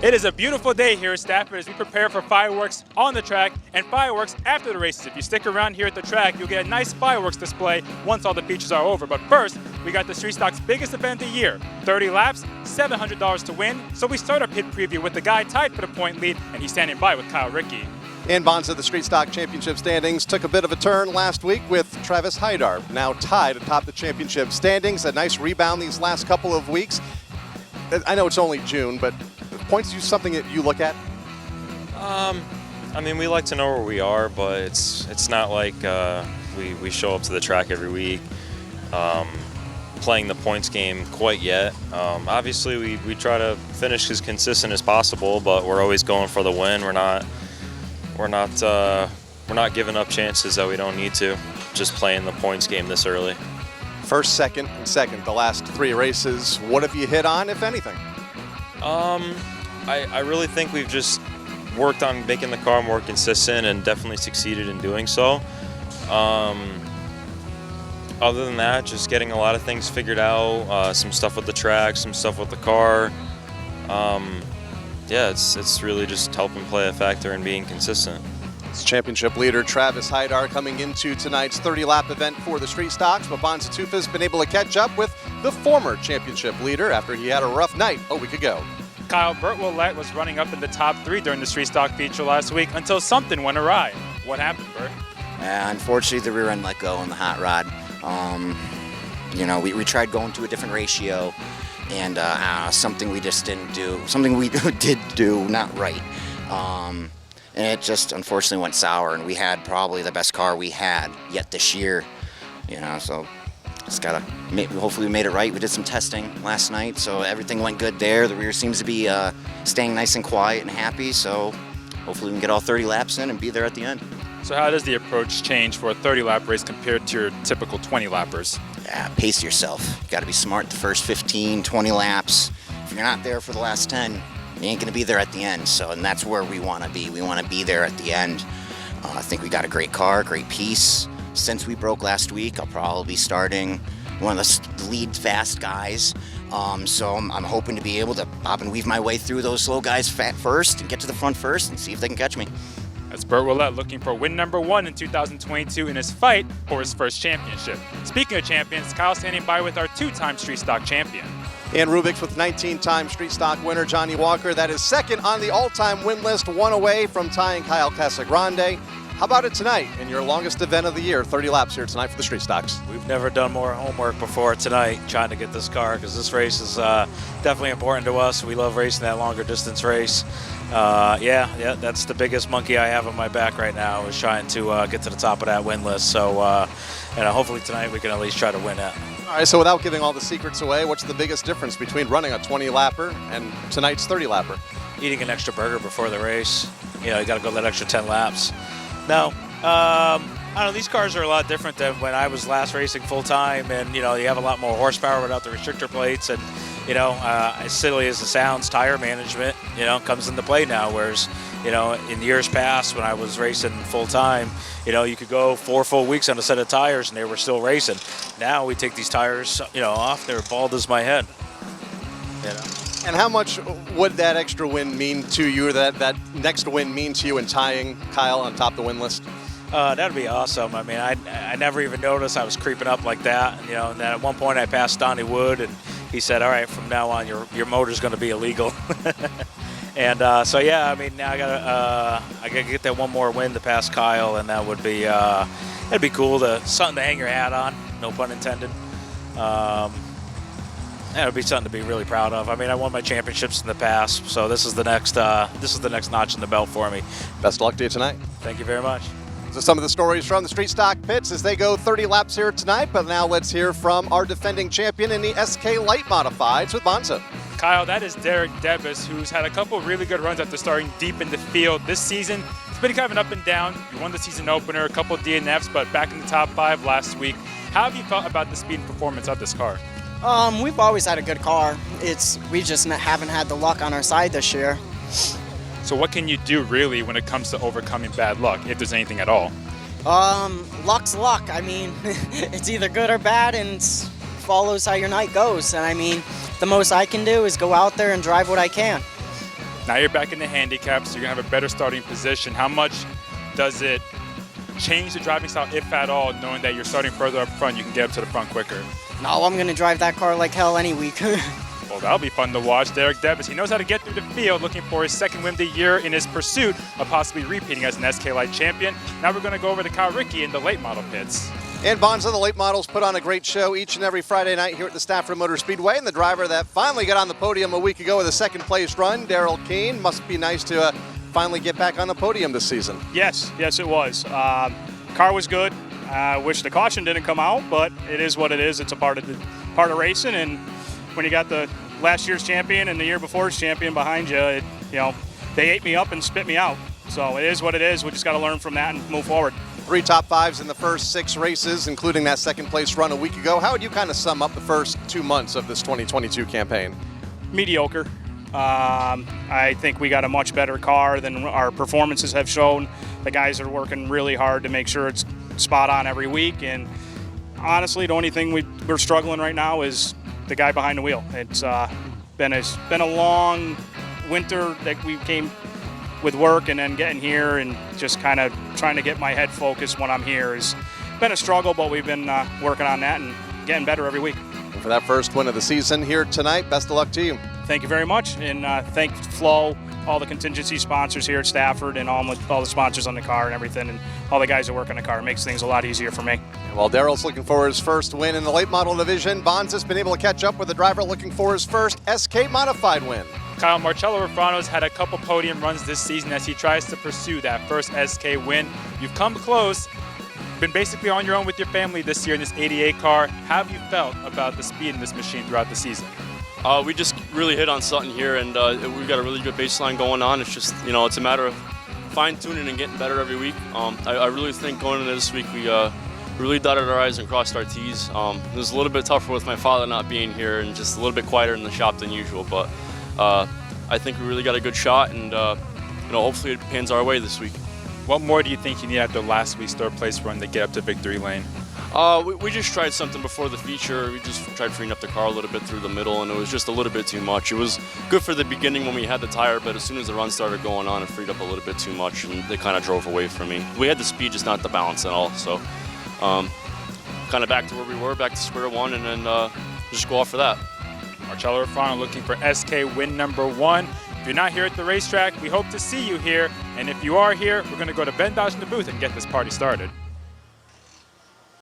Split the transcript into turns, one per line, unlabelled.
It is a beautiful day here at Stafford as we prepare for fireworks on the track and fireworks after the races. If you stick around here at the track, you'll get a nice fireworks display once all the features are over. But first, we got the Street Stock's biggest event of the year. 30 laps, $700 to win. So we start our pit preview with the guy tied for the point lead, and he's standing by with Kyle Rickey.
And Bonssa, the Street Stock Championship standings took a bit of a turn last week with Travis Hydar now tied atop the championship standings. A nice rebound these last couple of weeks. I know it's only June, but points you something that you look at?
I mean, we like to know where we are, but it's not like we show up to the track every week playing the points game quite yet. Obviously, we try to finish as consistent as possible, but we're always going for the win. We're not giving up chances that we don't need to. Just playing the points game this early.
First, second, and second, the last three races. What have you hit on, if anything?
I really think we've just worked on making the car more consistent and definitely succeeded in doing so. Other than that, just getting a lot of things figured out, some stuff with the track, some stuff with the car. Yeah, it's really just helping play a factor in being consistent.
It's championship leader Travis Hydar coming into tonight's 30-lap event for the Street Stocks, but Bonssa Tufa has been able to catch up with the former championship leader after he had a rough night a week ago.
Kyle, Bert Ouellette was running up in the top 3 during the Street Stock feature last week until something went awry. What happened, Bert?
Unfortunately, the rear end let go on the hot rod. We tried going to a different ratio, and something we just didn't do, something we did do not right. And it just unfortunately went sour, and we had probably the best car we had yet this year, so just gotta, hopefully we made it right. We did some testing last night, so everything went good there. The rear seems to be staying nice and quiet and happy, so hopefully we can get all 30 laps in and be there at the end.
So how does the approach change for a 30-lap race compared to your typical 20-lappers?
Yeah, pace yourself. You gotta be smart the first 15, 20 laps. If you're not there for the last 10, you ain't gonna be there at the end, and that's where we wanna be. We wanna be there at the end. I think we got a great car, great piece. Since we broke last week, I'll probably be starting one of the lead fast guys. So I'm hoping to be able to bob and weave my way through those slow guys first and get to the front first and see if they can catch me.
That's Bert Ouellette looking for win number 1 in 2022 in his fight for his first championship. Speaking of champions, Kyle standing by with our 2-time Street Stock champion.
And Rubik's with 19-time Street Stock winner Johnny Walker. That is second on the all-time win list, one away from tying Kyle Casagrande. How about it tonight in your longest event of the year, 30 laps here tonight for the Street Stocks?
We've never done more homework before tonight trying to get this car because this race is definitely important to us. We love racing that longer distance race. Yeah, that's the biggest monkey I have on my back right now is trying to get to the top of that win list. So hopefully tonight we can at least try to win it.
All right, so without giving all the secrets away, what's the biggest difference between running a 20-lapper and tonight's 30-lapper?
Eating an extra burger before the race. You got to go that extra 10 laps. No, I don't know. These cars are a lot different than when I was last racing full time, and you have a lot more horsepower without the restrictor plates, and as silly as it sounds, tire management comes into play now. Whereas in years past when I was racing full time, you could go 4 full weeks on a set of tires and they were still racing. Now we take these tires off; they're bald as my head.
And how much would that extra win mean to you, that next win mean to you in tying Kyle on top of the win list?
That'd be awesome. I mean, I never even noticed I was creeping up like that. And then at one point I passed Donnie Wood, and he said, "All right, from now on, your motor's going to be illegal." And so yeah, I mean, now I gotta get that one more win to pass Kyle, and that would be it'd be cool something to hang your hat on. No pun intended. It would be something to be really proud of. I mean, I won my championships in the past, so this is the next notch in the belt for me.
Best of luck to you tonight.
Thank you very much.
So some of the stories from the Street Stock pits as they go 30 laps here tonight, but now let's hear from our defending champion in the SK Light Modifieds with Bonssa.
Kyle, that is Devis, who's had a couple really good runs after starting deep in the field this season. It's been kind of an up and down. You won the season opener, a couple of DNFs, but back in the top 5 last week. How have you felt about the speed and performance of this car?
We've always had a good car. We just haven't had the luck on our side this year.
So what can you do really when it comes to overcoming bad luck, if there's anything at all?
Luck's luck. I mean, it's either good or bad, and follows how your night goes. And I mean, the most I can do is go out there and drive what I can.
Now you're back in the handicap, so you're going to have a better starting position. How much does it change the driving style, if at all, knowing that you're starting further up front, you can get up to the front quicker?
No, I'm going to drive that car like hell any week.
Well, that'll be fun to watch. Derek Devis, he knows how to get through the field, looking for his second win of the year in his pursuit of possibly repeating as an SK Light champion. Now we're going to go over to Kyle Rickey in the late model pits.
And Bonssa, the late models put on a great show each and every Friday night here at the Stafford Motor Speedway. And the driver that finally got on the podium a week ago with a second place run, Darrell Keane, must be nice to finally get back on the podium this season.
Yes, it was. Car was good. I wish the caution didn't come out, but it is what it is. It's a part of racing, and when you got the last year's champion and the year before's champion behind you, they ate me up and spit me out. So it is what it is. We just got to learn from that and move forward.
3 top 5s in the first 6 races, including that second place run a week ago. How would you kind of sum up the first 2 months of this 2022 campaign?
Mediocre. I think we got a much better car than our performances have shown. The guys are working really hard to make sure it's spot on every week, and honestly, the only thing we're struggling right now is the guy behind the wheel. It's been a long winter that we came with work, and then getting here and just kind of trying to get my head focused when I'm here has been a struggle, but we've been working on that and getting better every week.
And for that first win of the season here tonight, best of luck to you.
Thank you very much, and thank Flo, all the contingency sponsors here at Stafford, and all the sponsors on the car and everything, and all the guys that work on the car. It makes things a lot easier for me.
While Darrell's looking for his first win in the late model division, Bonssa's been able to catch up with the driver looking for his first SK modified win.
Kyle, Marcello Rufrano's had a couple podium runs this season as he tries to pursue that first SK win. You've come close, been basically on your own with your family this year in this 88 car. How have you felt about the speed in this machine throughout the season?
We just really hit on something here, and we've got a really good baseline going on. It's just, it's a matter of fine-tuning and getting better every week. I really think going into this week, we really dotted our I's and crossed our T's. It was a little bit tougher with my father not being here and just a little bit quieter in the shop than usual, but I think we really got a good shot, and hopefully it pans our way this week.
What more do you think you need after last week's third place run to get up to victory lane?
We just tried something before the feature. We just tried freeing up the car a little bit through the middle, and it was just a little bit too much. It was good for the beginning when we had the tire, but as soon as the run started going on, it freed up a little bit too much, and they kind of drove away from me. We had the speed, just not the balance at all. So kind of back to where we were, back to square one, and then just go off for that.
Marcello Rufrano looking for SK win number 1. If you're not here at the racetrack, we hope to see you here. And if you are here, we're going to go to Ben Dodge in the booth and get this party started.